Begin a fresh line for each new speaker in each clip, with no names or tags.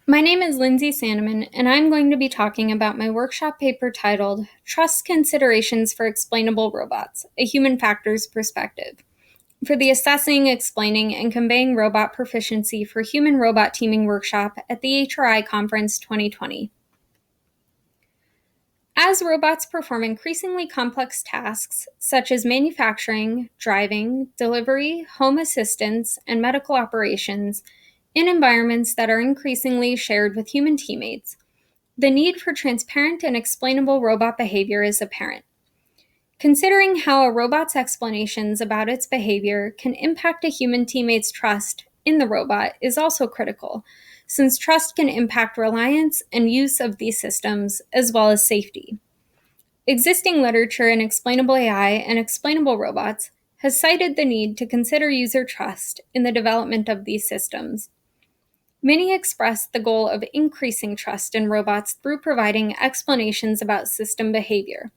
My name is Lindsay Sanneman, and I'm going to be talking about my workshop paper titled Trust Considerations for Explainable Robots, a Human Factors Perspective, for the Assessing, Explaining, and Conveying Robot Proficiency for Human-Robot Teaming workshop at the HRI Conference 2020. As robots perform increasingly complex tasks, such as manufacturing, driving, delivery, home assistance, and medical operations, in environments that are increasingly shared with human teammates, the need for transparent and explainable robot behavior is apparent. Considering how a robot's explanations about its behavior can impact a human teammate's trust in the robot is also critical, since trust can impact reliance and use of these systems, as well as safety. Existing literature in explainable AI and explainable robots has cited the need to consider user trust in the development of these systems. Many express the goal of increasing trust in robots through providing explanations about system behavior.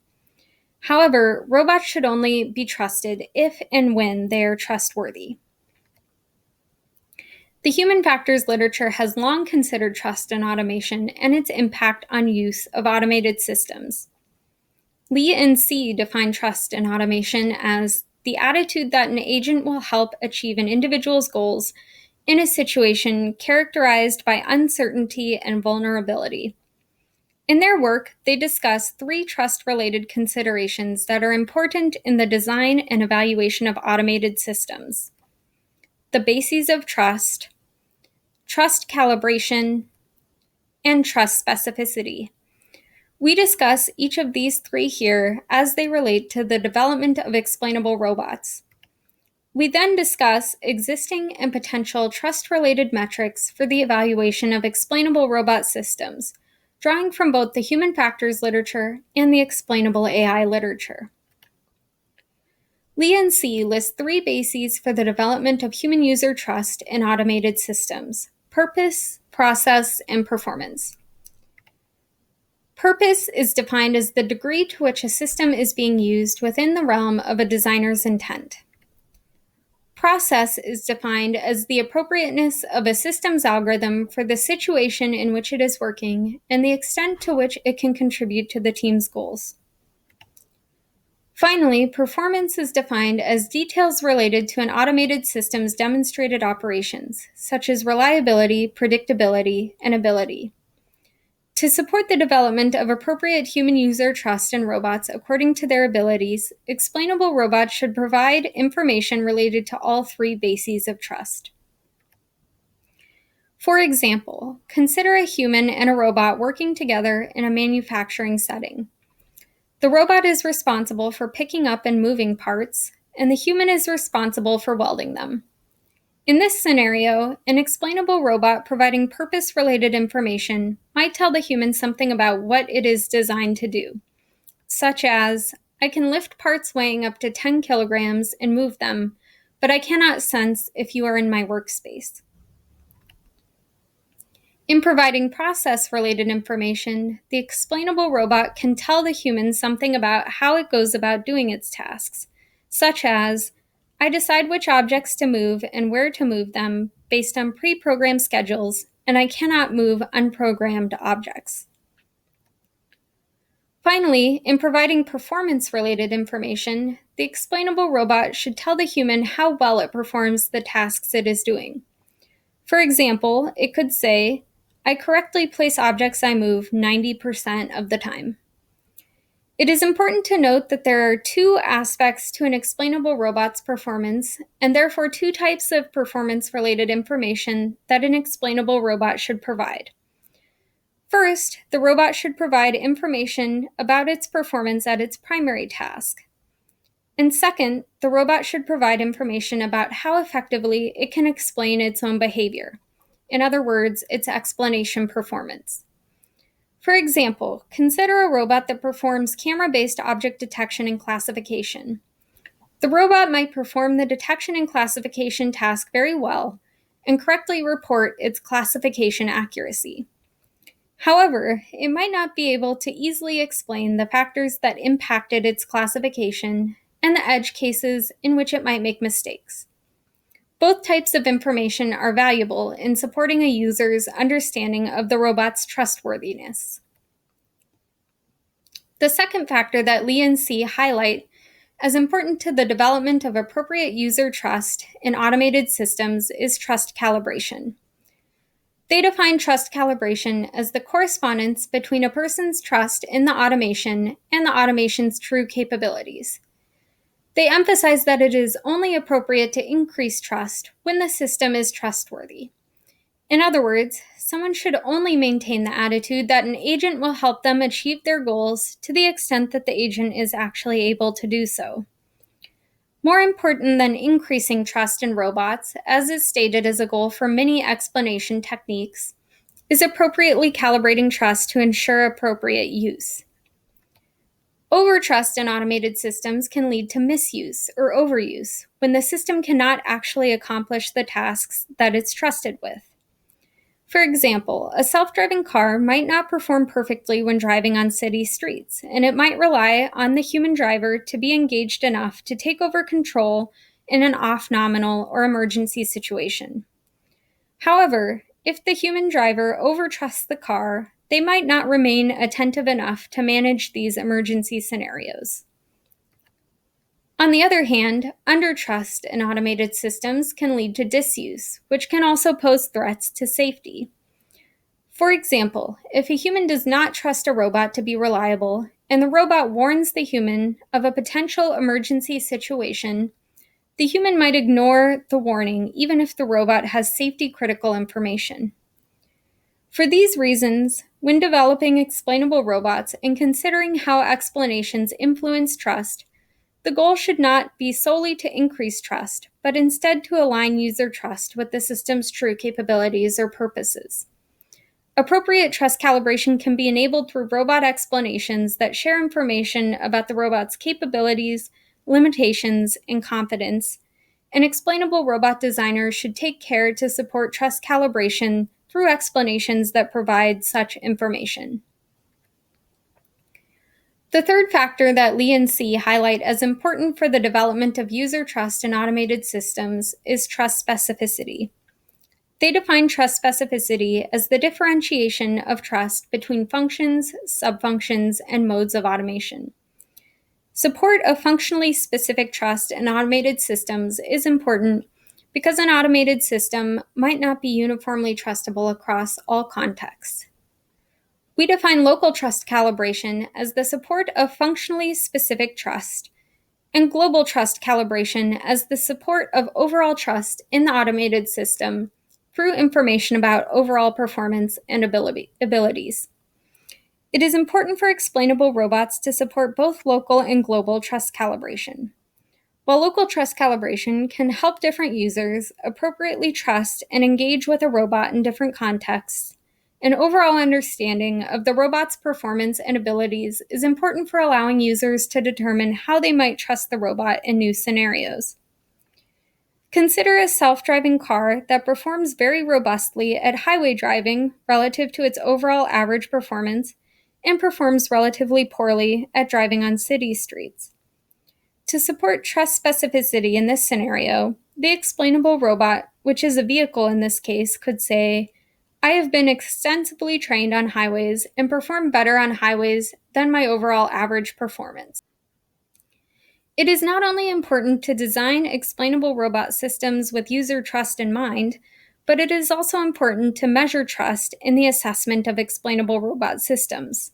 However, robots should only be trusted if and when they are trustworthy. The human factors literature has long considered trust in automation and its impact on use of automated systems. Lee and C define trust in automation as the attitude that an agent will help achieve an individual's goals in a situation characterized by uncertainty and vulnerability. In their work, they discuss 3 trust-related considerations that are important in the design and evaluation of automated systems: the bases of trust calibration, and trust specificity. We discuss each of these 3 here as they relate to the development of explainable robots. We then discuss existing and potential trust-related metrics for the evaluation of explainable robot systems, drawing from both the human factors literature and the explainable AI literature. Lee and C list 3 bases for the development of human user trust in automated systems: purpose, process, and performance. Purpose is defined as the degree to which a system is being used within the realm of a designer's intent. Process is defined as the appropriateness of a system's algorithm for the situation in which it is working and the extent to which it can contribute to the team's goals. Finally, performance is defined as details related to an automated system's demonstrated operations, such as reliability, predictability, and ability. To support the development of appropriate human user trust in robots according to their abilities, explainable robots should provide information related to all 3 bases of trust. For example, consider a human and a robot working together in a manufacturing setting. The robot is responsible for picking up and moving parts, and the human is responsible for welding them. In this scenario, an explainable robot providing purpose-related information might tell the human something about what it is designed to do, such as, I can lift parts weighing up to 10 kilograms and move them, but I cannot sense if you are in my workspace. In providing process-related information, the explainable robot can tell the human something about how it goes about doing its tasks, such as, I decide which objects to move and where to move them based on pre-programmed schedules, and I cannot move unprogrammed objects. Finally, in providing performance-related information, the explainable robot should tell the human how well it performs the tasks it is doing. For example, it could say, I correctly place objects I move 90% of the time. It is important to note that there are 2 aspects to an explainable robot's performance, and therefore 2 types of performance-related information that an explainable robot should provide. First, the robot should provide information about its performance at its primary task. And second, the robot should provide information about how effectively it can explain its own behavior. In other words, its explanation performance. For example, consider a robot that performs camera-based object detection and classification. The robot might perform the detection and classification task very well and correctly report its classification accuracy. However, it might not be able to easily explain the factors that impacted its classification and the edge cases in which it might make mistakes. Both types of information are valuable in supporting a user's understanding of the robot's trustworthiness. The second factor that Lee and C highlight as important to the development of appropriate user trust in automated systems is trust calibration. They define trust calibration as the correspondence between a person's trust in the automation and the automation's true capabilities. They emphasize that it is only appropriate to increase trust when the system is trustworthy. In other words, someone should only maintain the attitude that an agent will help them achieve their goals to the extent that the agent is actually able to do so. More important than increasing trust in robots, as is stated as a goal for many explanation techniques, is appropriately calibrating trust to ensure appropriate use. Overtrust in automated systems can lead to misuse or overuse when the system cannot actually accomplish the tasks that it's trusted with. For example, a self-driving car might not perform perfectly when driving on city streets, and it might rely on the human driver to be engaged enough to take over control in an off-nominal or emergency situation. However, if the human driver overtrusts the car, they might not remain attentive enough to manage these emergency scenarios. On the other hand, undertrust in automated systems can lead to disuse, which can also pose threats to safety. For example, if a human does not trust a robot to be reliable, and the robot warns the human of a potential emergency situation, the human might ignore the warning even if the robot has safety-critical information. For these reasons, when developing explainable robots and considering how explanations influence trust, the goal should not be solely to increase trust, but instead to align user trust with the system's true capabilities or purposes. Appropriate trust calibration can be enabled through robot explanations that share information about the robot's capabilities, limitations, and competence, and explainable robot designers should take care to support trust calibration through explanations that provide such information. The third factor that Lee and C highlight as important for the development of user trust in automated systems is trust specificity. They define trust specificity as the differentiation of trust between functions, subfunctions, and modes of automation. Support of functionally specific trust in automated systems is important because an automated system might not be uniformly trustable across all contexts. We define local trust calibration as the support of functionally specific trust, and global trust calibration as the support of overall trust in the automated system through information about overall performance and abilities. It is important for explainable robots to support both local and global trust calibration. While local trust calibration can help different users appropriately trust and engage with a robot in different contexts, an overall understanding of the robot's performance and abilities is important for allowing users to determine how they might trust the robot in new scenarios. Consider a self-driving car that performs very robustly at highway driving relative to its overall average performance and performs relatively poorly at driving on city streets. To support trust specificity in this scenario, the explainable robot, which is a vehicle in this case, could say, "I have been extensively trained on highways and perform better on highways than my overall average performance." It is not only important to design explainable robot systems with user trust in mind, but it is also important to measure trust in the assessment of explainable robot systems.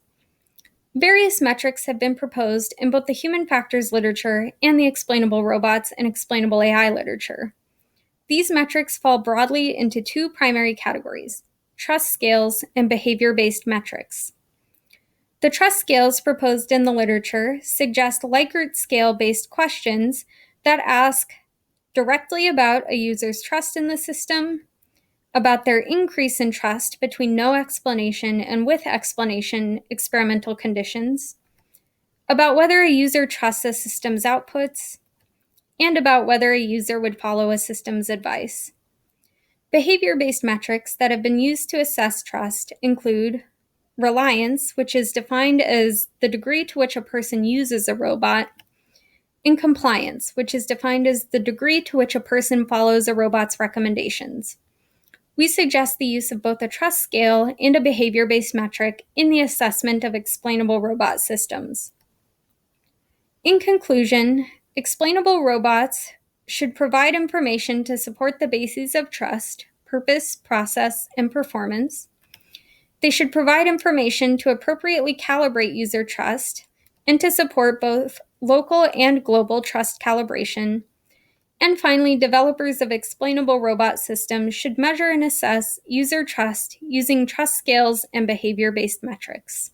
Various metrics have been proposed in both the human factors literature and the explainable robots and explainable AI literature. These metrics fall broadly into two primary categories: trust scales and behavior-based metrics. The trust scales proposed in the literature suggest Likert scale-based questions that ask directly about a user's trust in the system, about their increase in trust between no explanation and with explanation experimental conditions, about whether a user trusts a system's outputs, and about whether a user would follow a system's advice. Behavior-based metrics that have been used to assess trust include reliance, which is defined as the degree to which a person uses a robot, and compliance, which is defined as the degree to which a person follows a robot's recommendations. We suggest the use of both a trust scale and a behavior-based metric in the assessment of explainable robot systems. In conclusion, explainable robots should provide information to support the bases of trust, purpose, process, and performance. They should provide information to appropriately calibrate user trust and to support both local and global trust calibration. And finally, developers of explainable robot systems should measure and assess user trust using trust scales and behavior-based metrics.